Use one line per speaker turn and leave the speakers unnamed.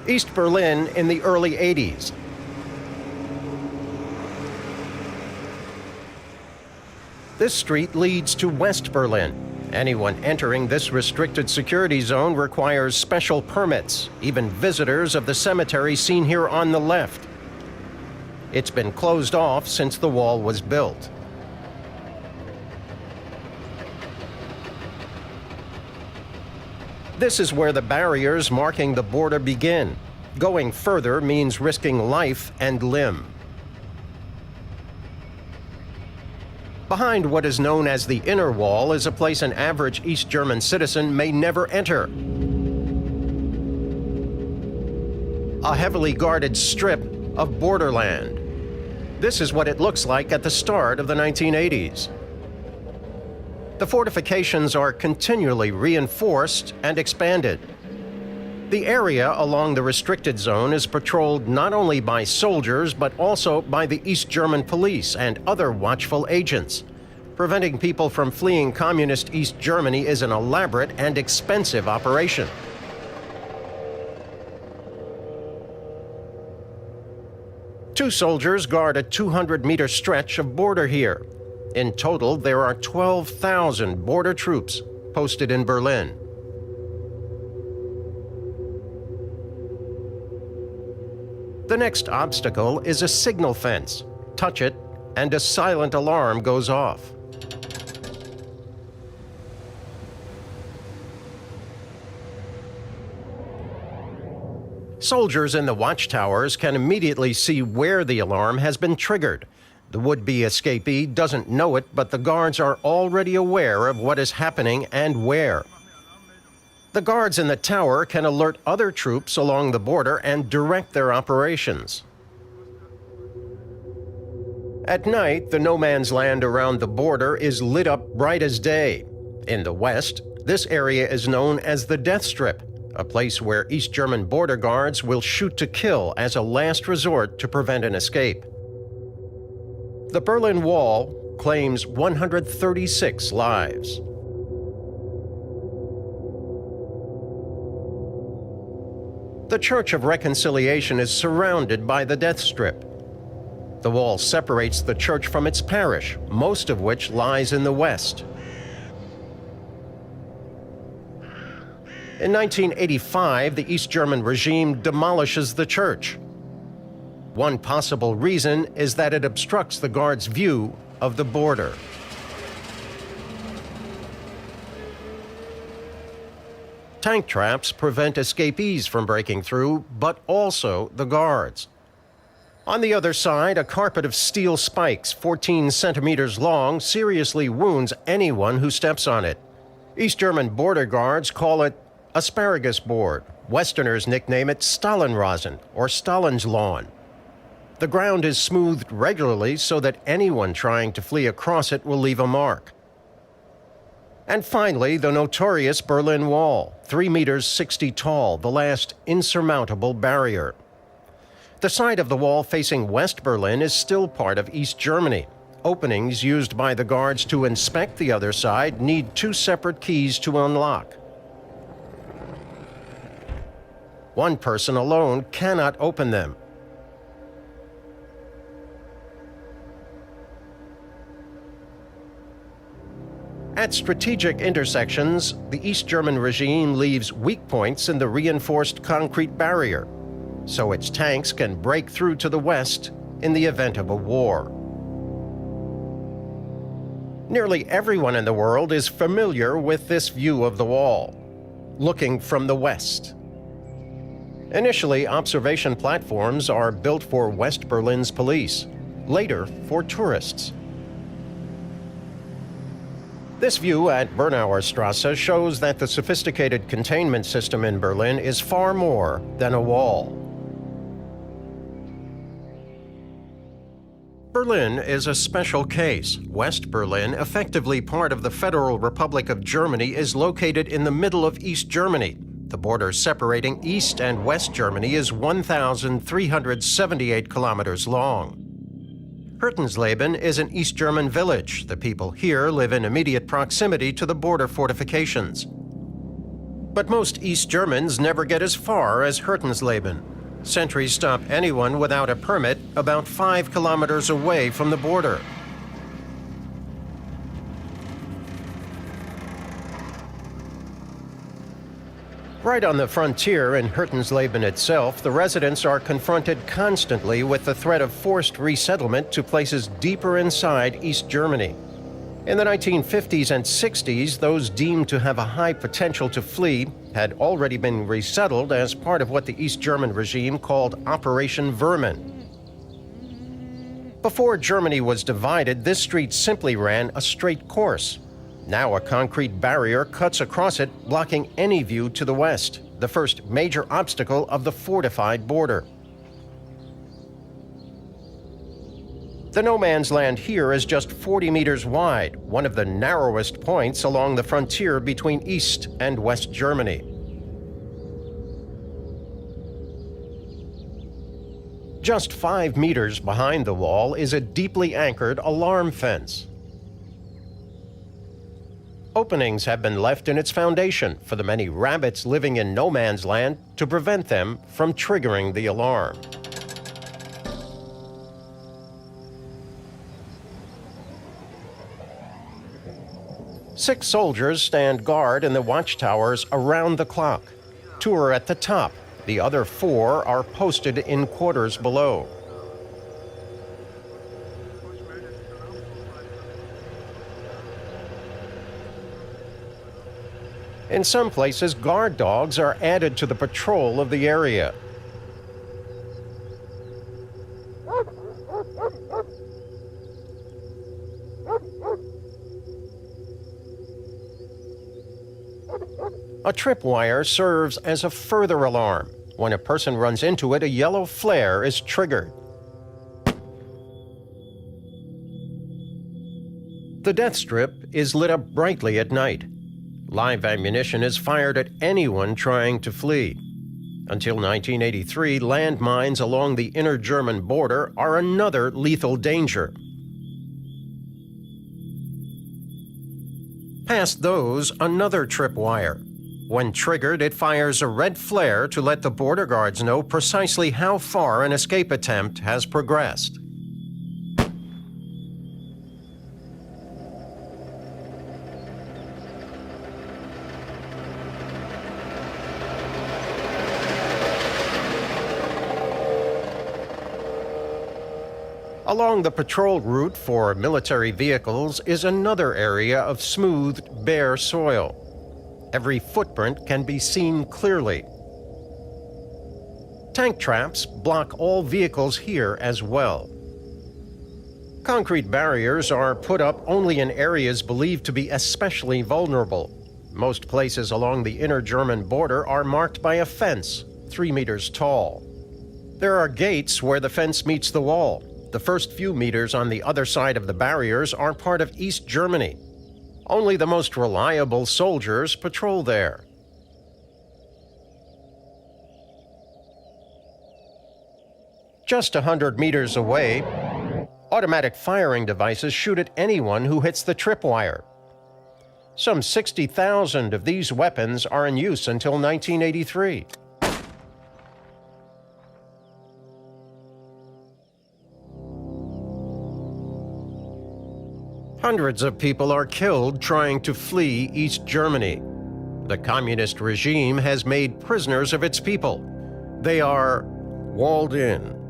East Berlin in the early 80s. This street leads to West Berlin. Anyone entering this restricted security zone requires special permits, even visitors of the cemetery seen here on the left. It's been closed off since the wall was built. This is where the barriers marking the border begin. Going further means risking life and limb. Behind what is known as the inner wall is a place an average East German citizen may never enter. A heavily guarded strip of borderland. This is what it looks like at the start of the 1980s. The fortifications are continually reinforced and expanded. The area along the restricted zone is patrolled not only by soldiers, but also by the East German police and other watchful agents. Preventing people from fleeing communist East Germany is an elaborate and expensive operation. Two soldiers guard a 200-meter stretch of border here. In total, there are 12,000 border troops posted in Berlin. The next obstacle is a signal fence. Touch it, and a silent alarm goes off. Soldiers in the watchtowers can immediately see where the alarm has been triggered. The would-be escapee doesn't know it, but the guards are already aware of what is happening and where. The guards in the tower can alert other troops along the border and direct their operations. At night, the no man's land around the border is lit up bright as day. In the west, this area is known as the Death Strip, a place where East German border guards will shoot to kill as a last resort to prevent an escape. The Berlin Wall claims 136 lives. The Church of Reconciliation is surrounded by the Death Strip. The wall separates the church from its parish, most of which lies in the west. In 1985, the East German regime demolishes the church. One possible reason is that it obstructs the guards' view of the border. Tank traps prevent escapees from breaking through, but also the guards. On the other side, a carpet of steel spikes 14 centimeters long seriously wounds anyone who steps on it. East German border guards call it asparagus board. Westerners nickname it Stalinrasen, or Stalin's lawn. The ground is smoothed regularly so that anyone trying to flee across it will leave a mark. And finally, the notorious Berlin Wall, 3 meters 60 tall, the last insurmountable barrier. The side of the wall facing West Berlin is still part of East Germany. Openings used by the guards to inspect the other side need 2 separate keys to unlock. One person alone cannot open them. At strategic intersections, the East German regime leaves weak points in the reinforced concrete barrier, so its tanks can break through to the west in the event of a war. Nearly everyone in the world is familiar with this view of the wall, looking from the west. Initially, observation platforms are built for West Berlin's police, later for tourists. This view at Bernauerstrasse shows that the sophisticated containment system in Berlin is far more than a wall. Berlin is a special case. West Berlin, effectively part of the Federal Republic of Germany, is located in the middle of East Germany. The border separating East and West Germany is 1,378 kilometers long. Hirtensleben is an East German village. The people here live in immediate proximity to the border fortifications. But most East Germans never get as far as Hürtensleben. Sentries stop anyone without a permit about 5 kilometers away from the border. Right on the frontier in Hürtensleben itself, the residents are confronted constantly with the threat of forced resettlement to places deeper inside East Germany. In the 1950s and 60s, those deemed to have a high potential to flee had already been resettled as part of what the East German regime called Operation Vermin. Before Germany was divided, this street simply ran a straight course. Now a concrete barrier cuts across it, blocking any view to the west, the first major obstacle of the fortified border. The no man's land here is just 40 meters wide, one of the narrowest points along the frontier between East and West Germany. Just 5 meters behind the wall is a deeply anchored alarm fence. Openings have been left in its foundation for the many rabbits living in no man's land to prevent them from triggering the alarm. Six soldiers stand guard in the watchtowers around the clock. 2 are at the top. The other 4 are posted in quarters below. In some places, guard dogs are added to the patrol of the area. A tripwire serves as a further alarm. When a person runs into it, a yellow flare is triggered. The death strip is lit up brightly at night. Live ammunition is fired at anyone trying to flee. Until 1983, landmines along the inner German border are another lethal danger. Past those, another tripwire. When triggered, it fires a red flare to let the border guards know precisely how far an escape attempt has progressed. Along the patrol route for military vehicles is another area of smoothed, bare soil. Every footprint can be seen clearly. Tank traps block all vehicles here as well. Concrete barriers are put up only in areas believed to be especially vulnerable. Most places along the inner German border are marked by a fence, 3 meters tall. There are gates where the fence meets the wall. The first few meters on the other side of the barriers are part of East Germany. Only the most reliable soldiers patrol there. Just 100 meters away, automatic firing devices shoot at anyone who hits the tripwire. Some 60,000 of these weapons are in use until 1983. Hundreds of people are killed trying to flee East Germany. The communist regime has made prisoners of its people. They are walled in.